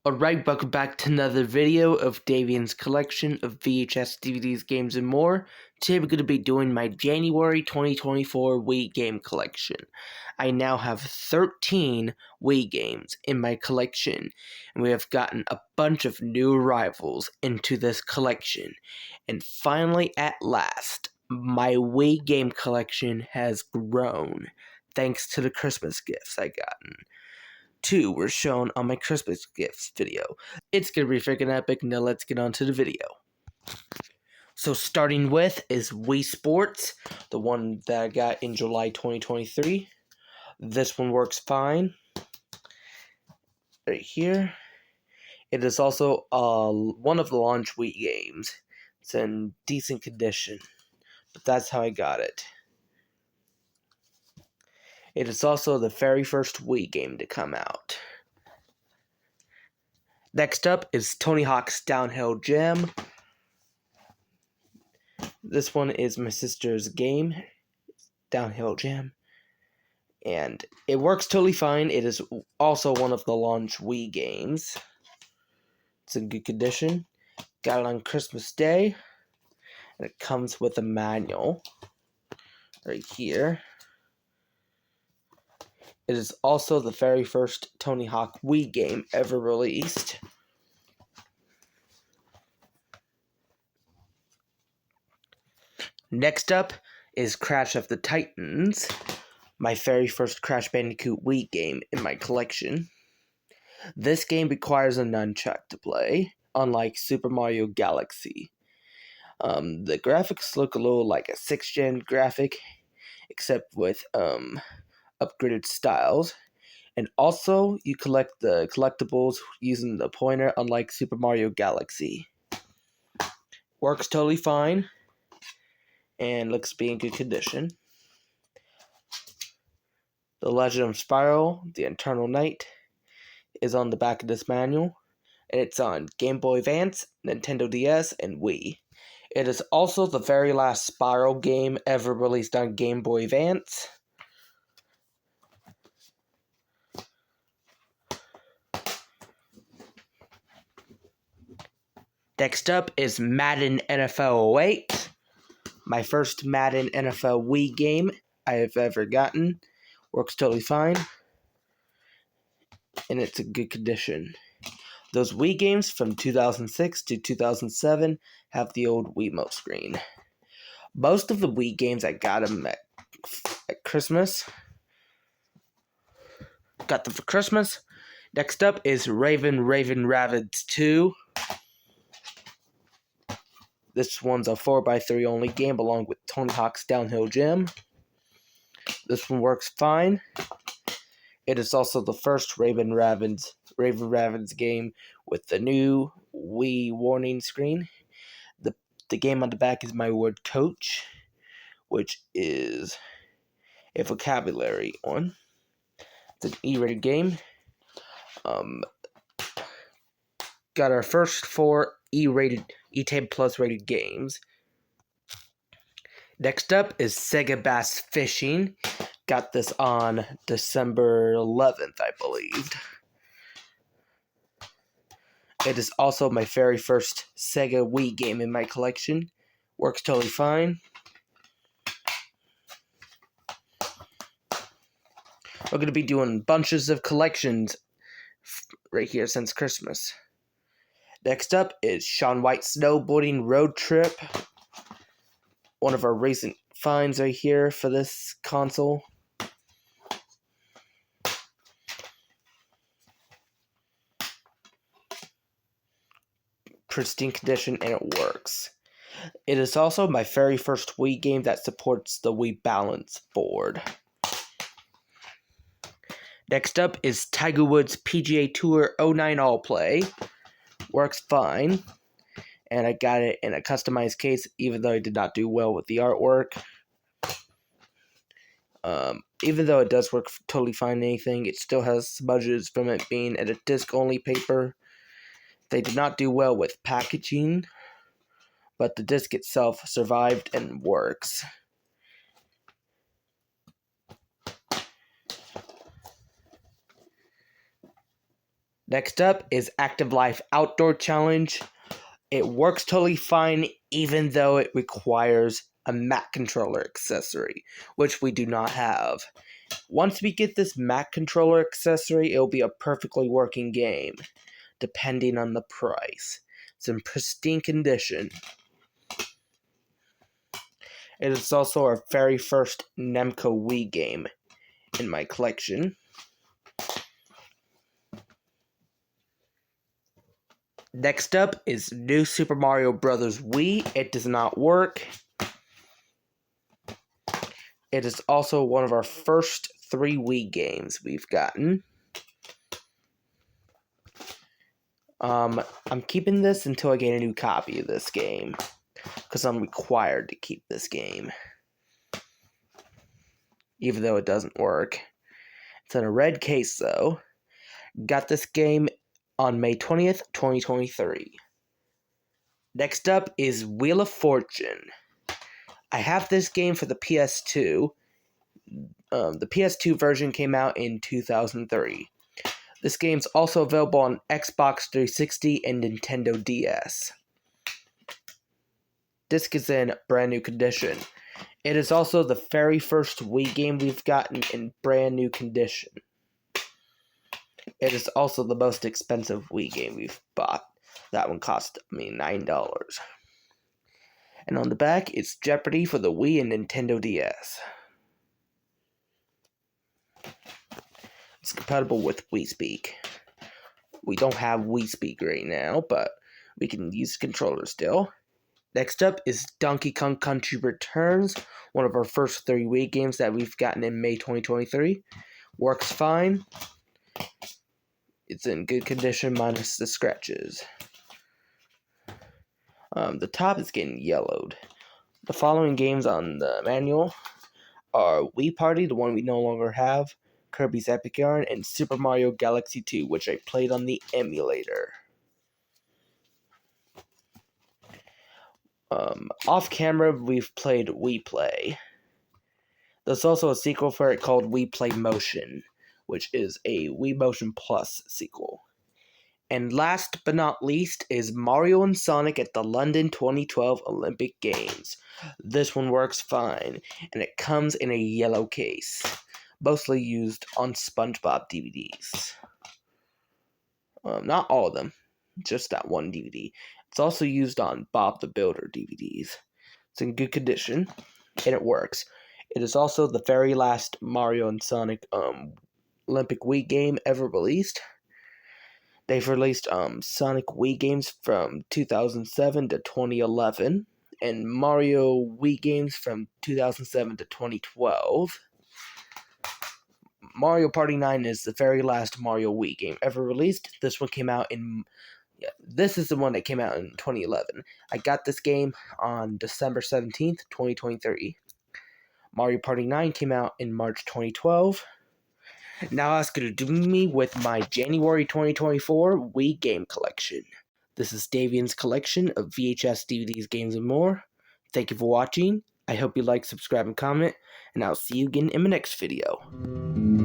Alright, welcome back to another video of Davian's collection of VHS, DVDs, games, and more. Today we're going to be doing my January 2024 Wii Game Collection. I now have 13 Wii games in my collection, and we have gotten a bunch of new arrivals into this collection. And finally, at last, my Wii Game Collection has grown, thanks to the Christmas gifts I gotten. 2 were shown on my Christmas gifts video. It's gonna be freaking epic. Now let's get on to the video. So starting with is Wii Sports, the one that I got in July 2023. This one works fine. Right here. It is also one of the launch Wii games. It's in decent condition, but that's how I got it. It is also the very first Wii game to come out. Next up is Tony Hawk's Downhill Jam. This one is my sister's game, Downhill Jam. And it works totally fine. It is also one of the launch Wii games. It's in good condition. Got it on Christmas Day. And it comes with a manual right here. It is also the very first Tony Hawk Wii game ever released. Next up is Crash of the Titans, my very first Crash Bandicoot Wii game in my collection. This game requires a nunchuck to play, unlike Super Mario Galaxy. The graphics look a little like a 6th gen graphic, except with upgraded styles, and also you collect the collectibles using the pointer, unlike Super Mario Galaxy. Works totally fine and looks to be in good condition. The Legend of Spyro, The Eternal Night, is on the back of this manual, and it's on Game Boy Advance, Nintendo DS, and Wii. It is also the very last Spyro game ever released on Game Boy Advance. Next up is Madden NFL 08, my first Madden NFL Wii game I have ever gotten. Works totally fine, and it's in good condition. Those Wii games from 2006 to 2007 have the old Wiimote screen. Most of the Wii games I got them at Christmas. Got them for Christmas. Next up is Raven Rabbids 2. This one's a 4x3 only game along with Tony Hawk's Downhill Jam. This one works fine. It is also the first Raven Rabbids game with the new Wii warning screen. The game on the back is my word coach, which is a vocabulary one. It's an E-rated game. Got our first 4 E-rated, E10 Plus rated games. Next up is Sega Bass Fishing. Got this on December 11th, I believe. It is also my very first Sega Wii game in my collection. Works totally fine. We're going to be doing bunches of collections right here since Christmas. Next up is Shaun White's Snowboarding Road Trip. One of our recent finds right here for this console. Pristine condition, and it works. It is also my very first Wii game that supports the Wii Balance board. Next up is Tiger Woods PGA Tour 09 All Play. Works fine. And I got it in a customized case, even though I did not do well with the artwork. Even though it does work totally fine and anything, it still has smudges from it being at a disc-only paper. They did not do well with packaging, but the disc itself survived and works. Next up is Active Life Outdoor Challenge. It works totally fine, even though it requires a Mac controller accessory, which we do not have. Once we get this Mac controller accessory, it'll be a perfectly working game, depending on the price. It's in pristine condition. It is also our very first Namco Wii game in my collection. Next up is New Super Mario Bros. Wii. It does not work. It is also one of our first 3 Wii games we've gotten. I'm keeping this until I get a new copy of this game, because I'm required to keep this game, even though it doesn't work. It's in a red case, though. Got this game on May 20th, 2023. Next up is Wheel of Fortune. I have this game for the PS2. The PS2 version came out in 2003. This game's also available on Xbox 360 and Nintendo DS. Disc is in brand new condition. It is also the very first Wii game we've gotten in brand new condition. It is also the most expensive Wii game we've bought. That one cost me $9. And on the back, it's Jeopardy for the Wii and Nintendo DS. It's compatible with Wii Speak. We don't have Wii Speak right now, but we can use the controller still. Next up is Donkey Kong Country Returns, one of our first 3 Wii games that we've gotten in May 2023. Works fine. It's in good condition minus the scratches. The top is getting yellowed. The following games on the manual are Wii Party, the one we no longer have, Kirby's Epic Yarn, and Super Mario Galaxy 2, which I played on the emulator. Off camera, we've played Wii Play. There's also a sequel for it called Wii Play Motion, which is a Wii Motion Plus sequel. And last but not least is Mario and Sonic at the London 2012 Olympic Games. This one works fine, and it comes in a yellow case, mostly used on SpongeBob DVDs. Not all of them, just that one DVD. It's also used on Bob the Builder DVDs. It's in good condition, and it works. It is also the very last Mario and Sonic Olympic Wii game ever released. They've released Sonic Wii games from 2007 to 2011, and Mario Wii games from 2007 to 2012. Mario Party 9 is the very last Mario Wii game ever released. This one came out in... this is the one that came out in 2011. I got this game on December 17th, 2023. Mario Party 9 came out in March 2012. Now that's going to do me with my January 2024 Wii Game Collection. This is Davian's collection of VHS, DVDs, games, and more. Thank you for watching. I hope you like, subscribe, and comment, and I'll see you again in my next video.